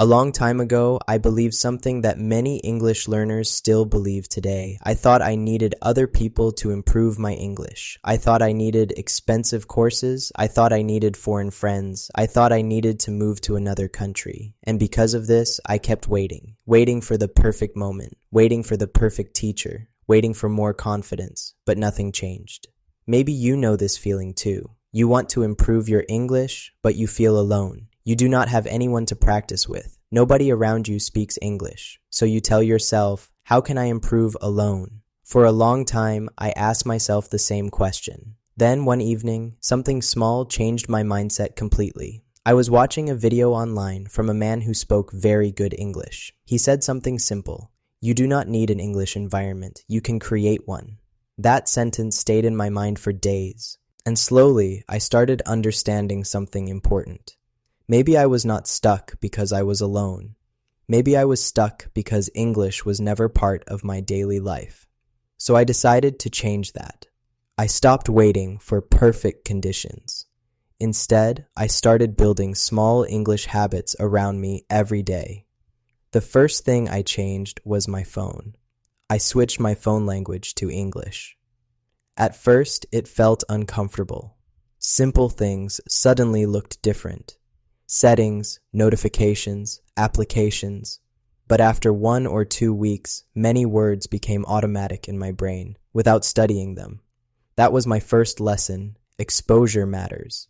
A long time ago, I believed something that many English learners still believe today. I thought I needed other people to improve my English. I thought I needed expensive courses. I thought I needed foreign friends. I thought I needed to move to another country. And because of this, I kept waiting for the perfect moment, waiting for the perfect teacher, waiting for more confidence, but nothing changed. Maybe you know this feeling too. You want to improve your English, but you feel alone. You do not have anyone to practice with. Nobody around you speaks English. So you tell yourself, how can I improve alone? For a long time, I asked myself the same question. Then one evening, something small changed my mindset completely. I was watching a video online from a man who spoke very good English. He said something simple. You do not need an English environment. You can create one. That sentence stayed in my mind for days. And slowly, I started understanding something important. Maybe I was not stuck because I was alone. Maybe I was stuck because English was never part of my daily life. So I decided to change that. I stopped waiting for perfect conditions. Instead, I started building small English habits around me every day. The first thing I changed was my phone. I switched my phone language to English. At first, it felt uncomfortable. Simple things suddenly looked different. Settings, notifications, applications. But after 1 or 2 weeks, many words became automatic in my brain without studying them. That was my first lesson. Exposure matters.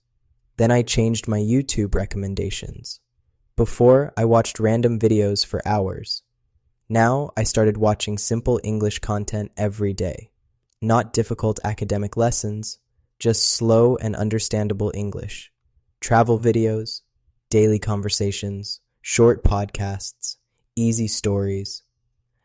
Then I changed my YouTube recommendations. Before, I watched random videos for hours. Now, I started watching simple English content every day. Not difficult academic lessons, just slow and understandable English. Travel videos, daily conversations, short podcasts, easy stories.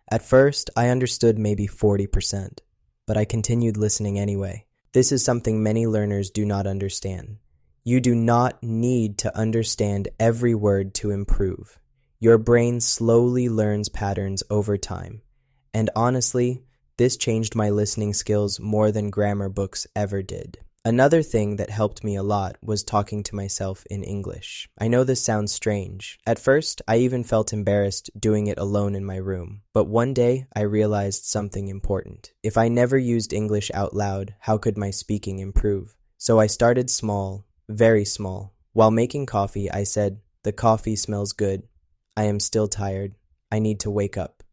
At first, I understood maybe 40%, but I continued listening anyway. This is something many learners do not understand. You do not need to understand every word to improve. Your brain slowly learns patterns over time. And honestly, this changed my listening skills more than grammar books ever did. Another thing that helped me a lot was talking to myself in English. I know this sounds strange. At first, I even felt embarrassed doing it alone in my room. But one day, I realized something important. If I never used English out loud, how could my speaking improve? So I started small, very small. While making coffee, I said, "The coffee smells good. I am still tired. I need to wake up."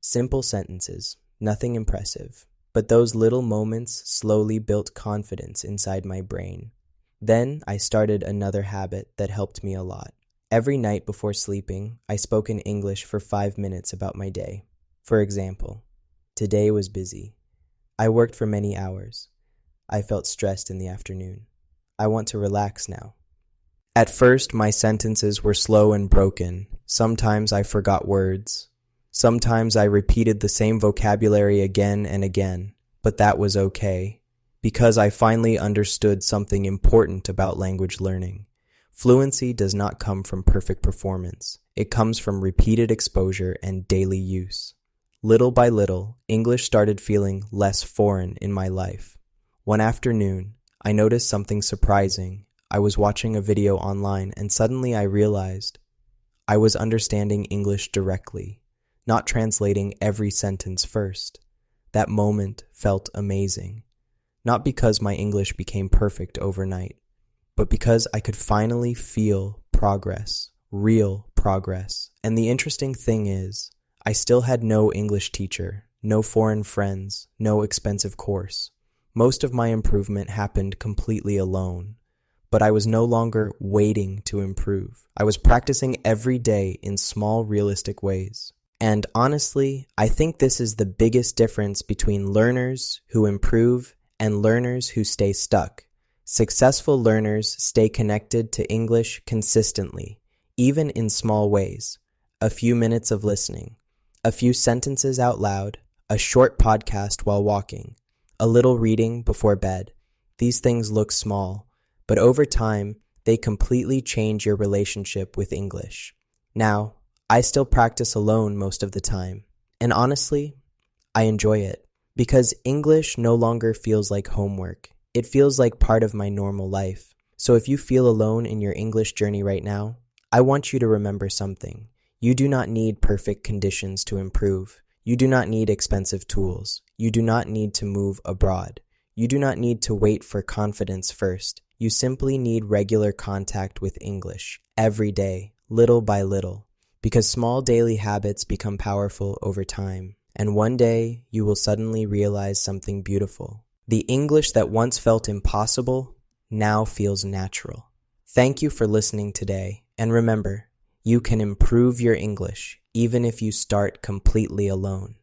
Simple sentences, nothing impressive. But those little moments slowly built confidence inside my brain. Then I started another habit that helped me a lot. Every night before sleeping, I spoke in English for 5 minutes about my day. For example, today was busy. I worked for many hours. I felt stressed in the afternoon. I want to relax now. At first, my sentences were slow and broken. Sometimes I forgot words. Sometimes I repeated the same vocabulary again and again, but that was okay, because I finally understood something important about language learning. Fluency does not come from perfect performance. It comes from repeated exposure and daily use. Little by little, English started feeling less foreign in my life. One afternoon, I noticed something surprising. I was watching a video online and suddenly I realized I was understanding English directly, not translating every sentence first. That moment felt amazing. Not because my English became perfect overnight, but because I could finally feel progress, real progress. And the interesting thing is, I still had no English teacher, no foreign friends, no expensive course. Most of my improvement happened completely alone. But I was no longer waiting to improve. I was practicing every day in small, realistic ways. And honestly, I think this is the biggest difference between learners who improve and learners who stay stuck. Successful learners stay connected to English consistently, even in small ways. A few minutes of listening, a few sentences out loud, a short podcast while walking, a little reading before bed. These things look small, but over time, they completely change your relationship with English. Now, I still practice alone most of the time, and honestly, I enjoy it because English no longer feels like homework. It feels like part of my normal life. So if you feel alone in your English journey right now, I want you to remember something. You do not need perfect conditions to improve. You do not need expensive tools. You do not need to move abroad. You do not need to wait for confidence first. You simply need regular contact with English, every day, little by little, because small daily habits become powerful over time. And one day, you will suddenly realize something beautiful. The English that once felt impossible now feels natural. Thank you for listening today, and remember, you can improve your English even if you start completely alone.